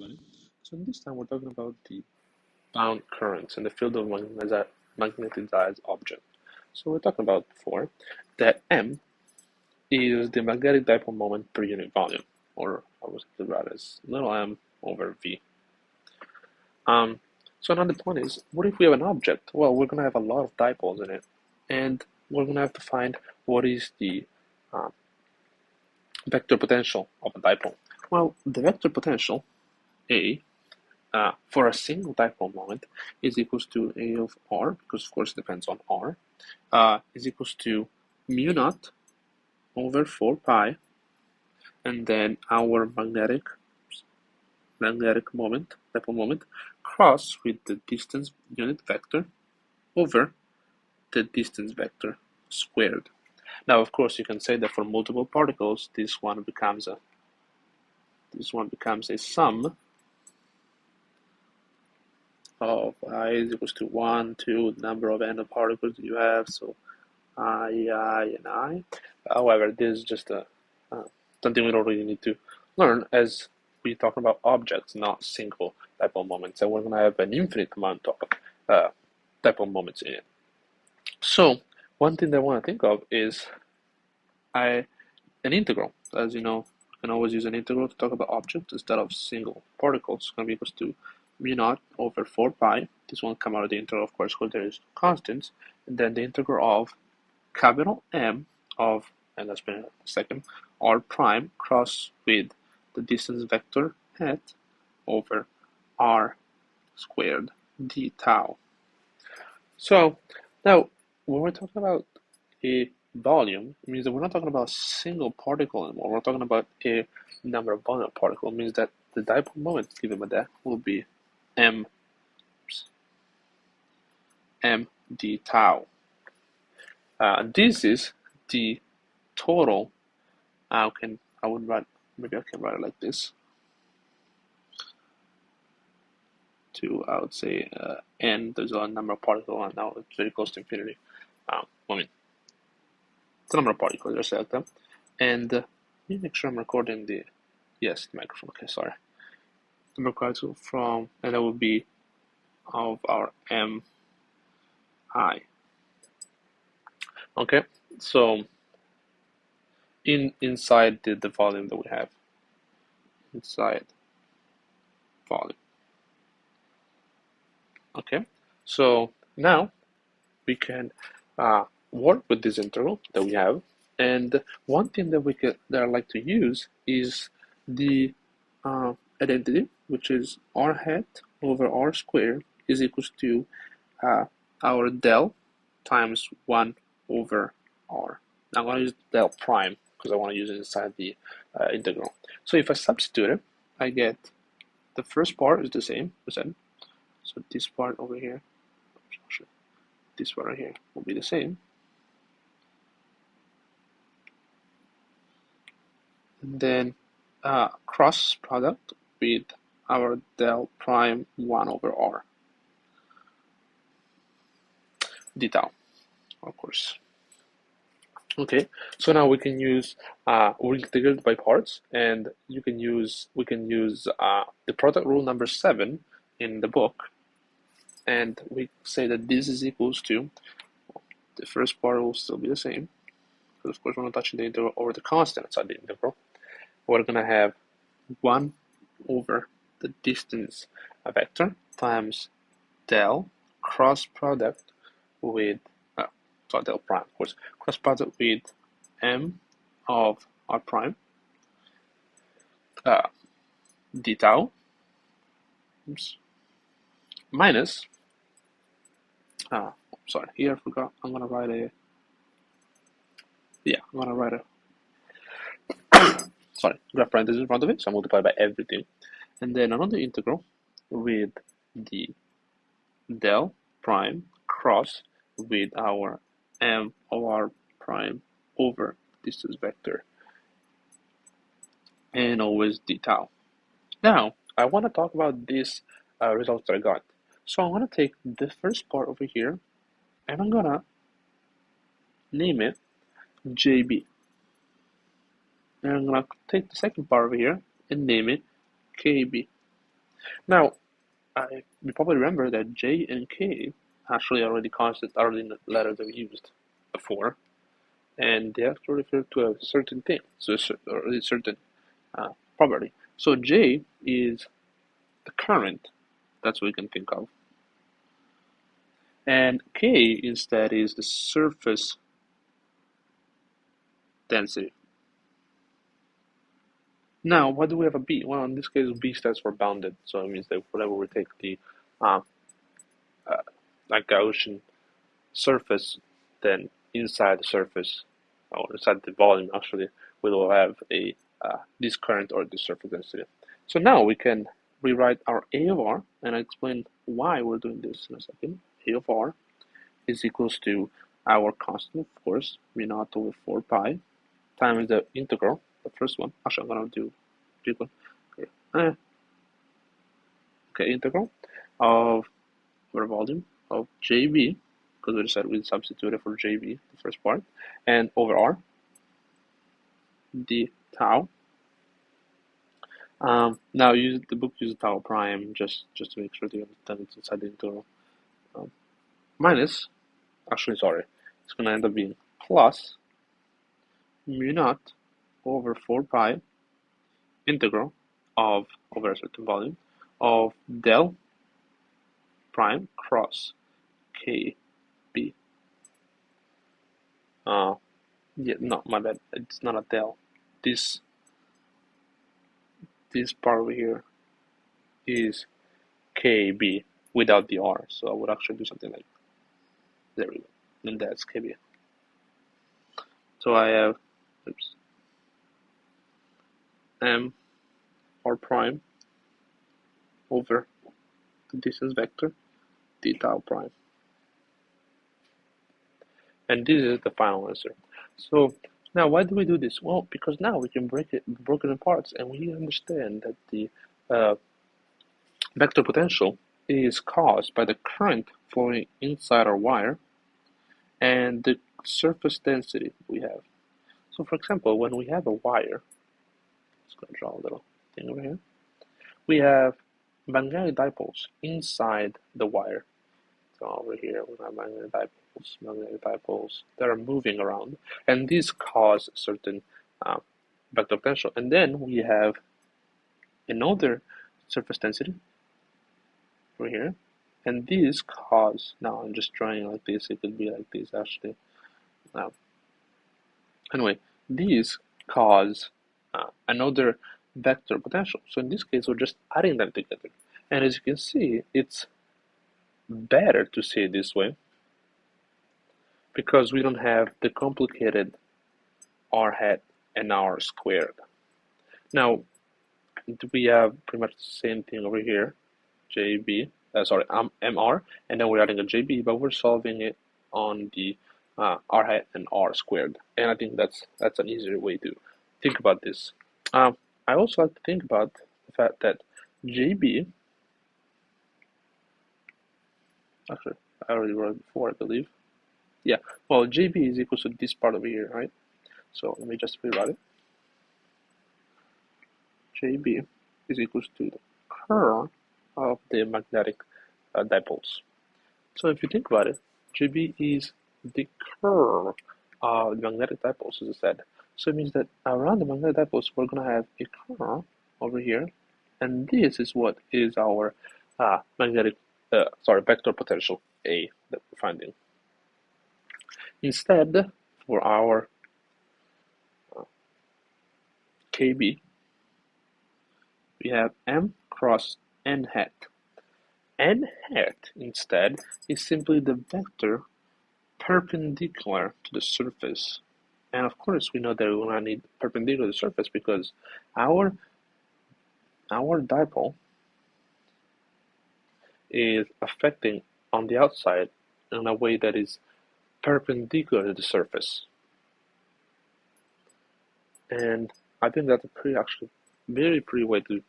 everybody. So in this time we're talking about the bound currents in the field of magnetized object. So we're talking about before that M is the magnetic dipole moment per unit volume, or I was think about as little m over v. Um, so now the point is, what if we have an object? Well, we're gonna have a lot of dipoles in it, and we're gonna have to find what is the um, vector potential of a dipole. Well, the vector potential A for a single dipole moment is equals to A of R, because of course it depends on R, is equals to mu naught over 4 pi, and then our magnetic moment, dipole moment, cross with the distance unit vector over the distance vector squared. Now, of course, you can say that for multiple particles, this one becomes a sum of I is equals to 1, 2, the number of n of particles that you have, so I, and I. However, this is just something we don't really need to learn as we talk about objects, not single dipole moments, and we're going to have an infinite amount of dipole moments in it. So, one thing that I want to think of is an integral. As you know, you can always use an integral to talk about objects instead of single particles. It's going to be equals to mu naught over 4 pi. This won't come out of the integral, of course, because there is constants. And then the integral of capital M of, and that's been a second, R prime cross with the distance vector hat over R squared d tau. So now, when we're talking about a volume, it means that we're not talking about a single particle anymore. We're talking about a number of volume particles. It means that the dipole moment given by that will be m d tau. This is the total. I can write it like this. I would say n. There's a number of particles, and now it's very close to infinity. It's a number of particles. Just like that. And let me make sure I'm recording the microphone. Okay, sorry. Number of particles from, and that would be of our m I. Okay, so inside the volume that we have, inside volume. Okay, so now we can work with this integral that we have, and one thing that I like to use is the identity, which is r hat over r squared is equals to our del times 1 over r. Now I'm going to use del prime because I want to use it inside the integral. So if I substitute it, I get the first part is the same, so this part over here, this part right here will be the same. And then cross product with our del prime 1 over r d tau, of course. Okay, so now we can use we integrate by parts, and we can use the product rule number 7 in the book, and we say that this is equals to, the first part will still be the same, because of course we're not touching the integral over the constant outside the integral. We're gonna have 1 over the distance vector times del cross product with del prime, of course, cross product with m of r prime d tau, minus, sorry, here I forgot, I'm gonna write a sorry, graph parentheses in front of it, so I multiply by everything, and then another integral with the del prime cross with our m of r prime over distance vector, and always d tau. Now, I want to talk about these results that I got. So I'm going to take the first part over here, and I'm going to name it JB. And I'm going to take the second part over here and name it KB. Now, you probably remember that J and K actually already in the letter that we used before, and they actually refer to a certain thing, so a certain property. So J is the current, that's what we can think of, and K instead is the surface density. Now, why do we have a B? Well, in this case, B stands for bounded, so it means that whenever we take the uh, like Gaussian surface, then inside the surface, or inside the volume, actually, we will have a this current or this surface density. So now we can rewrite our A of R, and I'll explain why we're doing this in a second. A of R is equals to our constant, of course, mu naught over 4 pi, times the integral, the first one. Actually, I'm going to do big one. Okay. Okay, integral of our volume of JB, because we decided we substituted for JB, the first part, and over R, d tau. Now the book uses tau prime just to make sure that you understand it's inside the integral. Minus, actually sorry, it's going to end up being plus mu naught over 4 pi integral of over a certain volume of del prime cross KB. Yeah, no, my bad. It's not a del. This part over here is KB without the R. So I would actually do something like, there we go. And that's KB. So I have, oops, M R prime over the distance vector d tau prime. And this is the final answer. So now why do we do this? Well, because now we can break it in parts, and we understand that the vector potential is caused by the current flowing inside our wire and the surface density we have. So for example, when we have a wire, let's go draw a little thing over here. We have magnetic dipoles inside the wire. So over here we have magnetic dipoles that are moving around, and these cause a certain vector potential. And then we have another surface density over here, and these cause, now I'm just drawing like this, it could be like this actually. Anyway, these cause another vector potential. So in this case, we're just adding them together. And as you can see, it's better to see it this way because we don't have the complicated R hat and R squared. Now, we have pretty much the same thing over here, MR, and then we're adding a JB, but we're solving it on the R hat and R squared. And I think that's an easier way to think about this. I also like to think about the fact that JB, actually, I already wrote it before, I believe. Yeah, well, JB is equal to this part over here, right? So let me just rewrite it. JB is equal to the curl of the magnetic dipoles. So if you think about it, JB is the curl of the magnetic dipoles, as I said. So it means that around the magnetic dipoles, we're going to have a curl over here, and this is what is our vector potential A that we're finding. Instead, for our KB, we have M cross N hat. N hat, instead, is simply the vector perpendicular to the surface. And of course, we know that we want to need perpendicular to the surface because our dipole is affecting on the outside in a way that is perpendicular to the surface. And I think that's a very pretty way to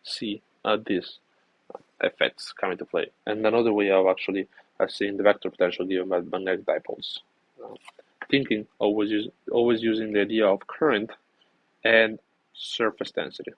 see these effects come into play. And another way of actually seeing the vector potential given by magnetic dipoles. Thinking always using the idea of current and surface density.